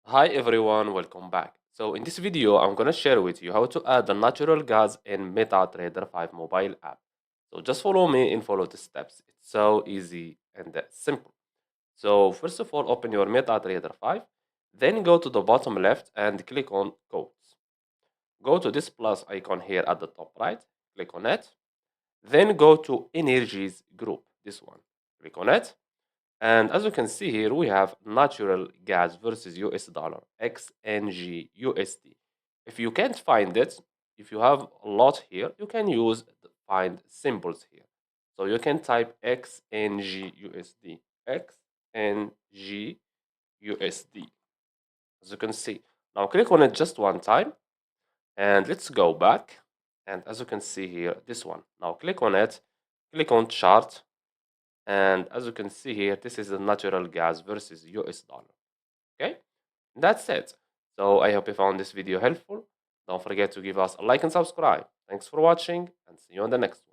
Hi everyone, welcome back. So in this video, I'm gonna share with you how to add the natural gas in MetaTrader 5 mobile app. So just follow me and follow the steps. It's so easy and simple. So first of all, open your MetaTrader 5, then go to the bottom left and click on codes. Go to this plus icon here at the top right, click on it. Then go to energies group, this one, click on it. And as you can see here, we have natural gas versus US dollar, XNG USD. If you can't find it, if you have a lot here, you can use the find symbols here. So you can type XNG USD, XNG USD, as you can see. Now click on it just one time, and let's go back. And as you can see here, this one. Now click on it, click on chart, and as you can see here, this is the natural gas versus US dollar. Okay, that's it. So I hope you found this video helpful. Don't forget to give us a like and subscribe. Thanks for watching and see you on the next one.